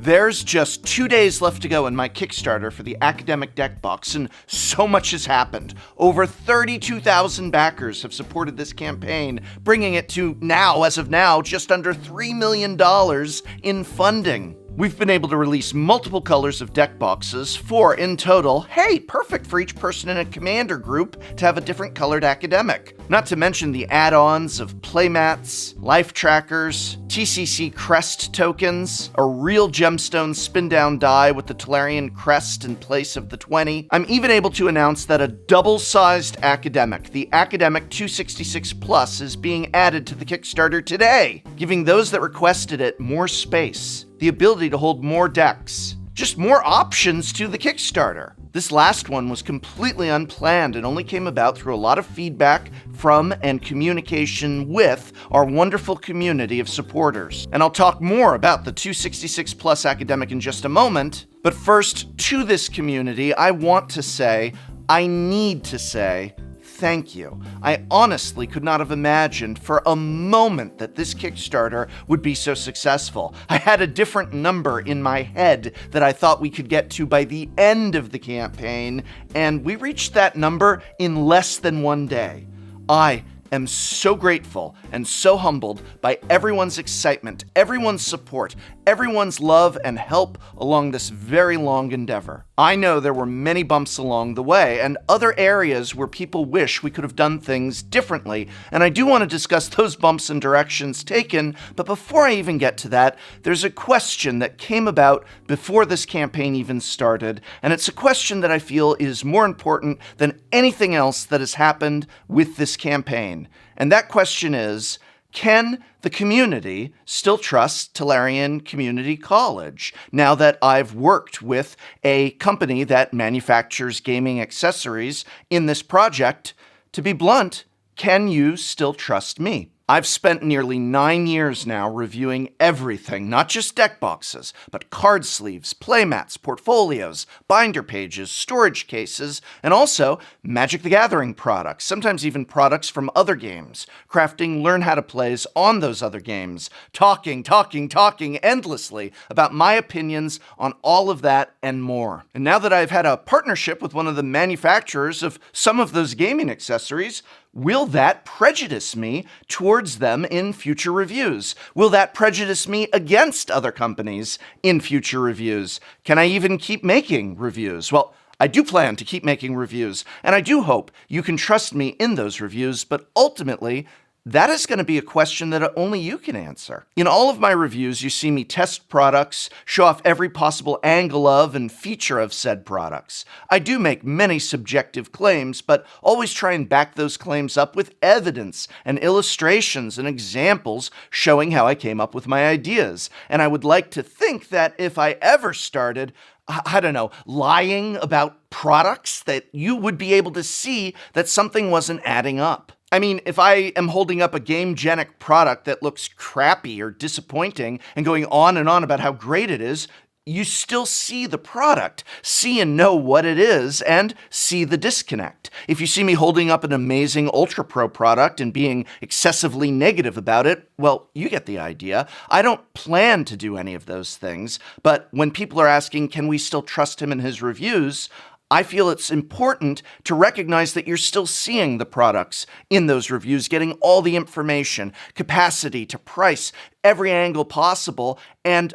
There's just 2 days left to go in my Kickstarter for the academic deck box, and so much has happened. Over 32,000 backers have supported this campaign, bringing it to now, as of now, just under $3 million in funding. We've been able to release multiple colors of deck boxes, 4 in total. Hey, perfect for each person in a commander group to have a different colored academic. Not to mention the add-ons of playmats, life trackers, TCC crest tokens, a real gemstone spin-down die with the Tolarian crest in place of the 20. I'm even able to announce that a double-sized academic, the Academic 266 Plus, is being added to the Kickstarter today, giving those that requested it more space, the ability to hold more decks, just more options to the Kickstarter. This last one was completely unplanned and only came about through a lot of feedback from and communication with our wonderful community of supporters. And I'll talk more about the 266 Plus Academic in just a moment, but first, to this community, I need to say, thank you. I honestly could not have imagined for a moment that this Kickstarter would be so successful. I had a different number in my head that I thought we could get to by the end of the campaign, and we reached that number in less than 1 day. I am so grateful and so humbled by everyone's excitement, everyone's support, everyone's love and help along this very long endeavor. I know there were many bumps along the way and other areas where people wish we could have done things differently, and I do want to discuss those bumps and directions taken, but before I even get to that, there's a question that came about before this campaign even started, and it's a question that I feel is more important than anything else that has happened with this campaign. And that question is, can the community still trust Tolarian Community College now that I've worked with a company that manufactures gaming accessories in this project? To be blunt, can you still trust me? I've spent nearly 9 years now reviewing everything, not just deck boxes, but card sleeves, playmats, portfolios, binder pages, storage cases, and also Magic the Gathering products, sometimes even products from other games, crafting learn how to plays on those other games, talking endlessly about my opinions on all of that and more. And now that I've had a partnership with one of the manufacturers of some of those gaming accessories, will that prejudice me towards them in future reviews? Will that prejudice me against other companies in future reviews? Can I even keep making reviews? Well, I do plan to keep making reviews, and I do hope you can trust me in those reviews, but ultimately, that is going to be a question that only you can answer. In all of my reviews, you see me test products, show off every possible angle of and feature of said products. I do make many subjective claims, but always try and back those claims up with evidence and illustrations and examples showing how I came up with my ideas. And I would like to think that if I ever started, lying about products, that you would be able to see that something wasn't adding up. I mean, if I am holding up a Genic product that looks crappy or disappointing and going on and on about how great it is, you still see the product, see and know what it is, and see the disconnect. If you see me holding up an amazing Ultra Pro product and being excessively negative about it, well, you get the idea. I don't plan to do any of those things, but when people are asking, can we still trust him in his reviews, I feel it's important to recognize that you're still seeing the products in those reviews, getting all the information, capacity to price, every angle possible, and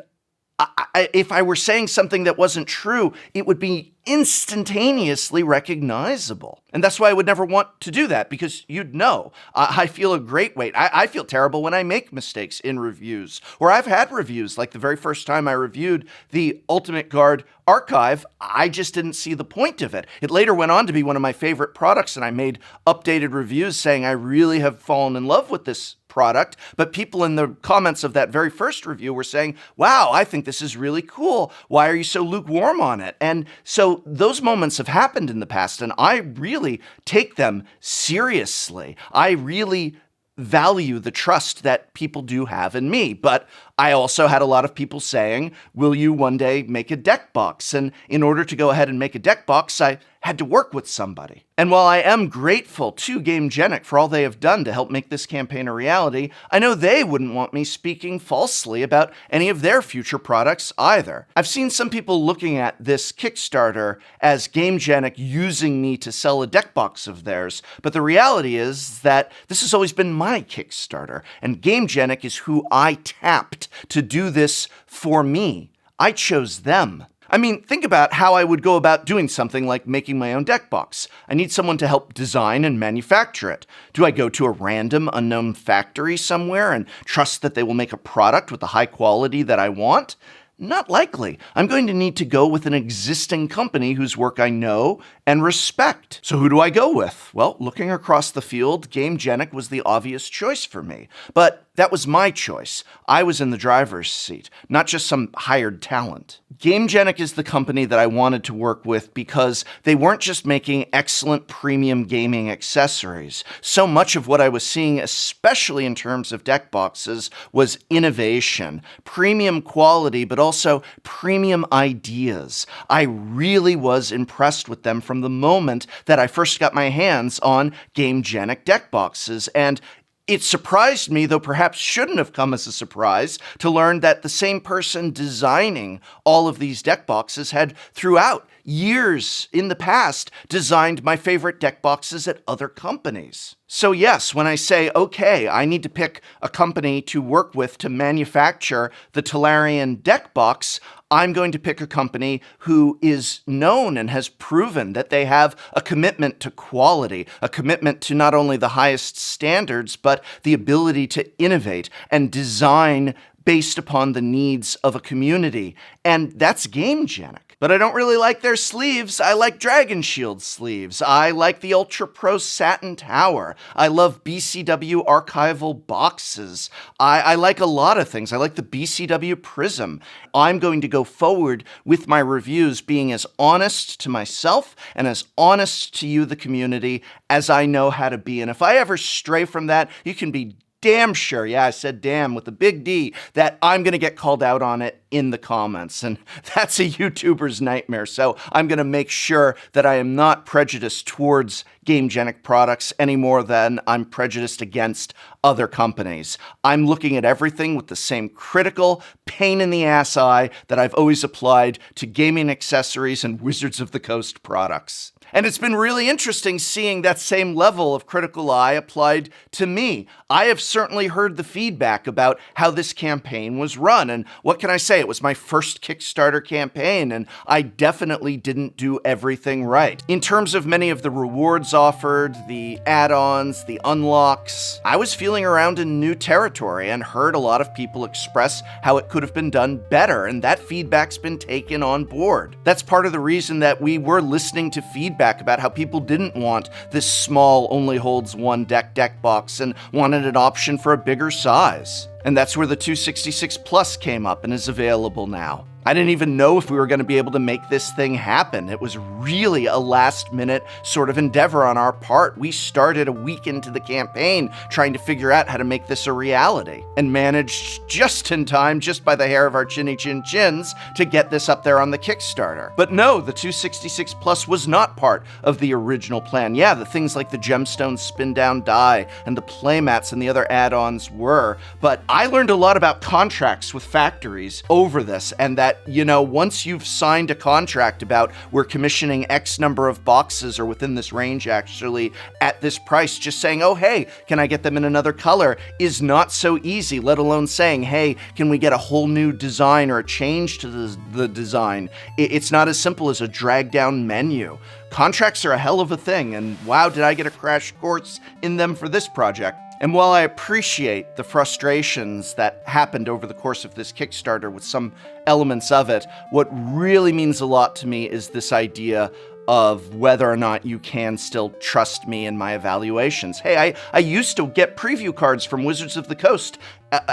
if I were saying something that wasn't true, it would be instantaneously recognizable. And that's why I would never want to do that, because you'd know. I feel a great weight. I feel terrible when I make mistakes in reviews. Or I've had reviews, like the very first time I reviewed the Ultimate Guard Archive, I just didn't see the point of it. It later went on to be one of my favorite products, and I made updated reviews saying I really have fallen in love with this product, but people in the comments of that very first review were saying, wow, I think this is really cool. Why are you so lukewarm on it? And so those moments have happened in the past, and I really take them seriously. I really value the trust that people do have in me. But I also had a lot of people saying, will you one day make a deck box? And in order to go ahead and make a deck box, I had to work with somebody. And while I am grateful to Genic for all they have done to help make this campaign a reality, I know they wouldn't want me speaking falsely about any of their future products either. I've seen some people looking at this Kickstarter as Genic using me to sell a deck box of theirs, but the reality is that this has always been my Kickstarter, and Genic is who I tapped to do this for me. I chose them. I mean, think about how I would go about doing something like making my own deck box. I need someone to help design and manufacture it. Do I go to a random unknown factory somewhere and trust that they will make a product with the high quality that I want? Not likely. I'm going to need to go with an existing company whose work I know and respect. So who do I go with? Well, looking across the field, Genic was the obvious choice for me. But that was my choice. I was in the driver's seat, not just some hired talent. Genic is the company that I wanted to work with because they weren't just making excellent premium gaming accessories. So much of what I was seeing, especially in terms of deck boxes, was innovation, premium quality, but also premium ideas. I really was impressed with them from the moment that I first got my hands on Genic deck boxes, and it surprised me, though perhaps shouldn't have come as a surprise, to learn that the same person designing all of these deck boxes had, throughout years in the past, designed my favorite deck boxes at other companies. So yes, when I say, okay, I need to pick a company to work with to manufacture the Tolarian deck box, I'm going to pick a company who is known and has proven that they have a commitment to quality, a commitment to not only the highest standards, but the ability to innovate and design based upon the needs of a community. And that's Genic. But I don't really like their sleeves. I like Dragon Shield sleeves. I like the Ultra Pro Satin Tower. I love BCW archival boxes. I like a lot of things. I like the BCW Prism. I'm going to go forward with my reviews being as honest to myself and as honest to you, the community, as I know how to be. And if I ever stray from that, you can be damn sure, yeah, I said damn with a big D, that I'm going to get called out on it in the comments. And that's a YouTuber's nightmare. So I'm going to make sure that I am not prejudiced towards Genic products any more than I'm prejudiced against other companies. I'm looking at everything with the same critical, pain-in-the-ass eye that I've always applied to gaming accessories and Wizards of the Coast products. And it's been really interesting seeing that same level of critical eye applied to me. I have certainly heard the feedback about how this campaign was run, and what can I say? It was my first Kickstarter campaign, and I definitely didn't do everything right. In terms of many of the rewards offered, the add-ons, the unlocks, I was feeling around in new territory and heard a lot of people express how it could have been done better, and that feedback's been taken on board. That's part of the reason that we were listening to feedback about how people didn't want this small, only holds one deck box and wanted an option for a bigger size. And that's where the 266 Plus came up and is available now. I didn't even know if we were going to be able to make this thing happen. It was really a last-minute sort of endeavor on our part. We started a week into the campaign trying to figure out how to make this a reality and managed just in time, just by the hair of our chinny chin chins, to get this up there on the Kickstarter. But no, the 266 Plus was not part of the original plan. Yeah, the things like the gemstone spin-down die and the playmats and the other add-ons were, but I learned a lot about contracts with factories over this, and that, you know, once you've signed a contract about we're commissioning X number of boxes or within this range actually at this price, just saying, oh, hey, can I get them in another color is not so easy, let alone saying, hey, can we get a whole new design or a change to the design? It's not as simple as a drag down menu. Contracts are a hell of a thing, and wow, did I get a crash course in them for this project. And while I appreciate the frustrations that happened over the course of this Kickstarter with some elements of it, what really means a lot to me is this idea of whether or not you can still trust me in my evaluations. Hey, I used to get preview cards from Wizards of the Coast,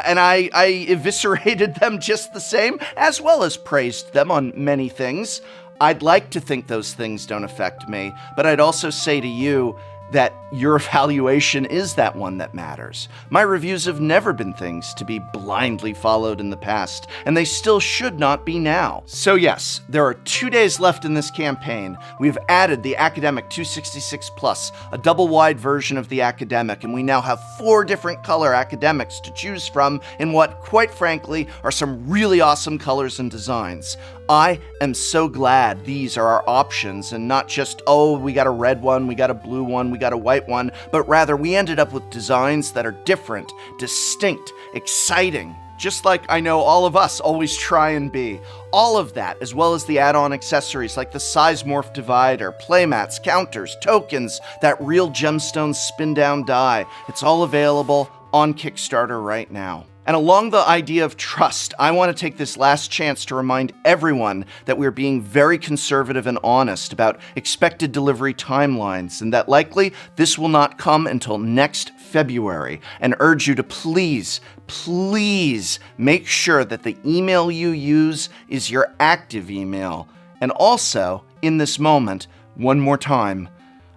and I eviscerated them just the same, as well as praised them on many things. I'd like to think those things don't affect me, but I'd also say to you that your evaluation is that one that matters. My reviews have never been things to be blindly followed in the past, and they still should not be now. So yes, there are 2 days left in this campaign. We've added the Academic 266 Plus, a double-wide version of the Academic, and we now have 4 different color Academics to choose from in what, quite frankly, are some really awesome colors and designs. I am so glad these are our options and not just, oh, we got a red one, we got a blue one, we got a white one, but rather we ended up with designs that are different, distinct, exciting, just like I know all of us always try and be. All of that, as well as the add-on accessories like the size morph divider, playmats, counters, tokens, that real gemstone spin-down die. It's all available on Kickstarter right now. And along the idea of trust, I want to take this last chance to remind everyone that we're being very conservative and honest about expected delivery timelines, and that likely this will not come until next February, and urge you to please make sure that the email you use is your active email. And also, in this moment, one more time,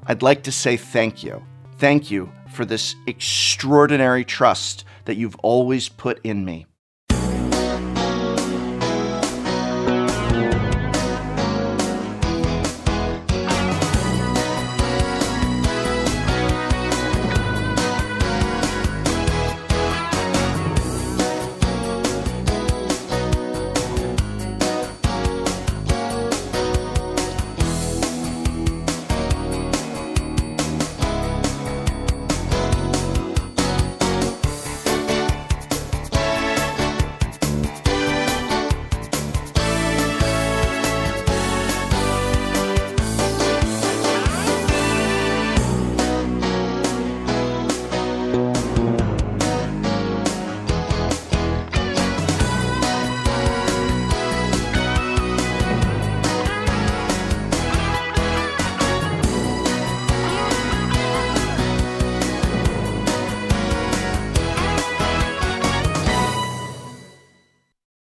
I'd like to say thank you. Thank you for this extraordinary trust that you've always put in me.